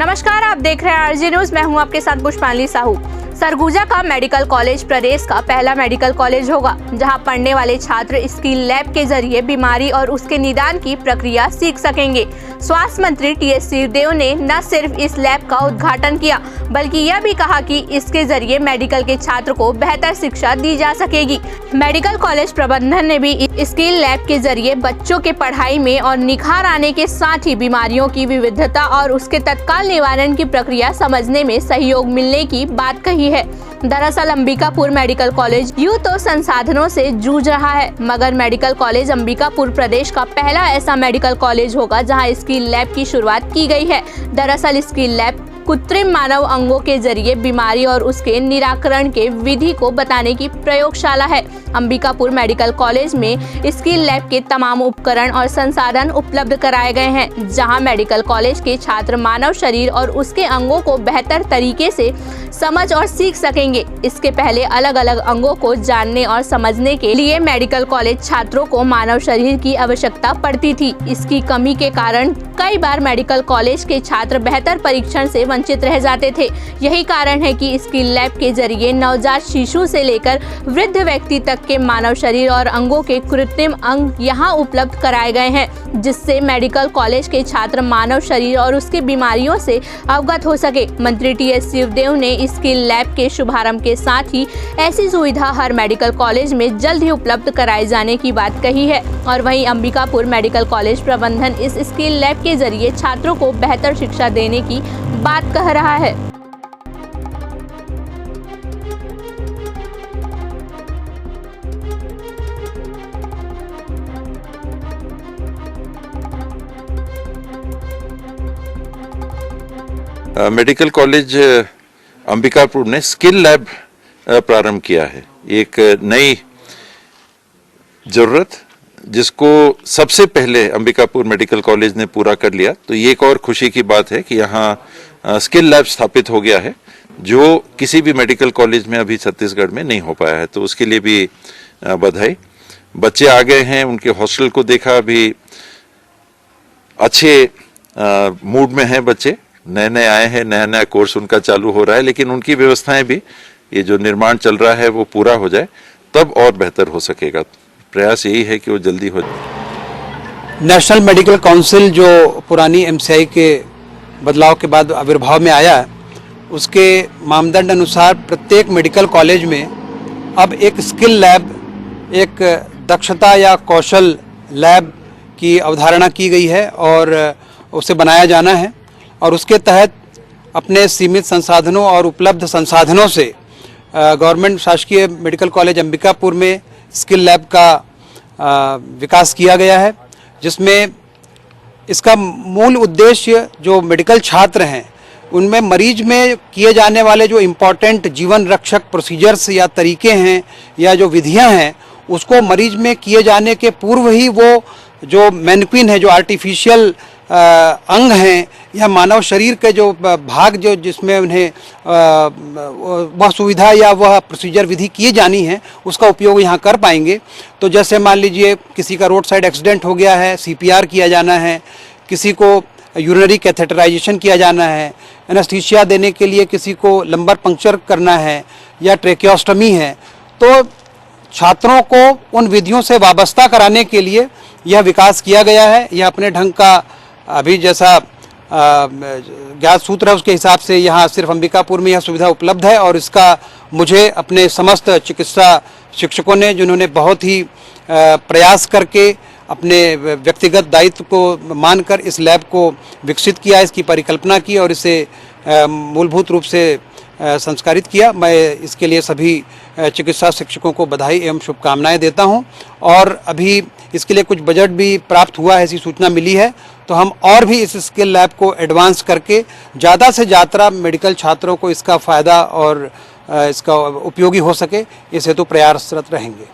नमस्कार, आप देख रहे हैं आरजे न्यूज। मैं हूं आपके साथ पुष्पांजलि साहू। सरगुजा का मेडिकल कॉलेज प्रदेश का पहला मेडिकल कॉलेज होगा जहां पढ़ने वाले छात्र स्किल लैब के जरिए बीमारी और उसके निदान की प्रक्रिया सीख सकेंगे। स्वास्थ्य मंत्री टीएस सिंहदेव ने न सिर्फ इस लैब का उद्घाटन किया बल्कि यह भी कहा कि इसके जरिए मेडिकल के छात्र को बेहतर शिक्षा दी जा सकेगी। मेडिकल कॉलेज प्रबंधन ने भी स्किल लैब के जरिए बच्चों के पढ़ाई में और निखार आने के साथ ही बीमारियों की विविधता और उसके तत्काल निवारण की प्रक्रिया समझने में सहयोग मिलने की बात कही है। दरअसल अंबिकापुर मेडिकल कॉलेज यूं तो संसाधनों से जूझ रहा है, मगर मेडिकल कॉलेज अंबिकापुर प्रदेश का पहला ऐसा मेडिकल कॉलेज होगा जहां स्किल लैब की शुरुआत की गई है। दरअसल स्किल लैब कृत्रिम मानव अंगों के जरिए बीमारी और उसके निराकरण के विधि को बताने की प्रयोगशाला है। अंबिकापुर मेडिकल कॉलेज में स्किल लैब के तमाम उपकरण और संसाधन उपलब्ध कराए गए हैं, जहां मेडिकल कॉलेज के छात्र मानव शरीर और उसके अंगों को बेहतर तरीके से समझ और सीख सकेंगे। इसके पहले अलग अलग अंगों को जानने और समझने के लिए मेडिकल कॉलेज छात्रों को मानव शरीर की आवश्यकता पड़ती थी। इसकी कमी के कारण कई बार मेडिकल कॉलेज के छात्र बेहतर परीक्षण से वंचित रह जाते थे। यही कारण है कि स्किल लैब के जरिए नवजात शिशु से लेकर वृद्ध व्यक्ति तक के मानव शरीर और अंगों के कृत्रिम अंग यहाँ उपलब्ध कराए गए हैं, जिससे मेडिकल कॉलेज के छात्र मानव शरीर और उसके बीमारियों से अवगत हो सके। मंत्री टीएस सिंहदेव ने स्किल लैब के शुभारंभ के साथ ही ऐसी सुविधा हर मेडिकल कॉलेज में जल्द ही उपलब्ध कराए जाने की बात कही है। और वहीं अंबिकापुर मेडिकल कॉलेज प्रबंधन इस स्किल लैब के जरिए छात्रों को बेहतर शिक्षा देने की बात कह रहा है। मेडिकल कॉलेज अंबिकापुर ने स्किल लैब प्रारंभ किया है। एक नई जरूरत जिसको सबसे पहले अंबिकापुर मेडिकल कॉलेज ने पूरा कर लिया, तो ये एक और खुशी की बात है कि यहाँ स्किल लैब स्थापित हो गया है जो किसी भी मेडिकल कॉलेज में अभी छत्तीसगढ़ में नहीं हो पाया है। तो उसके लिए भी बधाई। बच्चे आ गए हैं, उनके हॉस्टल को देखा, अभी अच्छे मूड में हैं बच्चे, नए नए आए हैं, नया नया कोर्स उनका चालू हो रहा है, लेकिन उनकी व्यवस्थाएं भी, ये जो निर्माण चल रहा है वो पूरा हो जाए तब और बेहतर हो सकेगा। प्रयास यही है कि वो जल्दी हो जाए। नेशनल मेडिकल काउंसिल जो पुरानी एमसीआई के बदलाव के बाद आविर्भाव में आया, उसके मानदंड अनुसार प्रत्येक मेडिकल कॉलेज में अब एक स्किल लैब, एक दक्षता या कौशल लैब की अवधारणा की गई है और उसे बनाया जाना है। और उसके तहत अपने सीमित संसाधनों और उपलब्ध संसाधनों से गवर्नमेंट शासकीय मेडिकल कॉलेज अंबिकापुर में स्किल लैब का विकास किया गया है, जिसमें इसका मूल उद्देश्य जो मेडिकल छात्र हैं उनमें मरीज में किए जाने वाले जो इम्पोर्टेंट जीवन रक्षक प्रोसीजर्स या तरीके हैं या जो विधियां हैं, उसको मरीज में किए जाने के पूर्व ही वो जो मैनिक्विन है, जो आर्टिफिशियल अंग हैं या मानव शरीर के जो भाग जो जिसमें उन्हें वह सुविधा या वह प्रोसीजर विधि की जानी है, उसका उपयोग यहाँ कर पाएंगे। तो जैसे मान लीजिए किसी का रोड साइड एक्सीडेंट हो गया है, सीपीआर किया जाना है, किसी को यूरिनरी कैथेटराइजेशन किया जाना है, एनेस्थीसिया देने के लिए किसी को लंबर पंक्चर करना है या ट्रेकियोस्टमी है, तो छात्रों को उन विधियों से वाबस्ता कराने के लिए यह विकास किया गया है। यह अपने ढंग का अभी जैसा ज्ञात सूत्र है उसके हिसाब से यहाँ सिर्फ अंबिकापुर में यह सुविधा उपलब्ध है। और इसका मुझे अपने समस्त चिकित्सा शिक्षकों ने, जिन्होंने बहुत ही प्रयास करके अपने व्यक्तिगत दायित्व को मानकर इस लैब को विकसित किया, इसकी परिकल्पना की और इसे मूलभूत रूप से संस्कारित किया। मैं इसके लिए सभी चिकित्सा शिक्षकों को बधाई एवं शुभकामनाएं देता हूं। और अभी इसके लिए कुछ बजट भी प्राप्त हुआ है, ऐसी सूचना मिली है, तो हम और भी इस स्किल लैब को एडवांस करके ज़्यादा से ज़्यादा मेडिकल छात्रों को इसका फ़ायदा और इसका उपयोगी हो सके, इस हेतु प्रयासरत रहेंगे।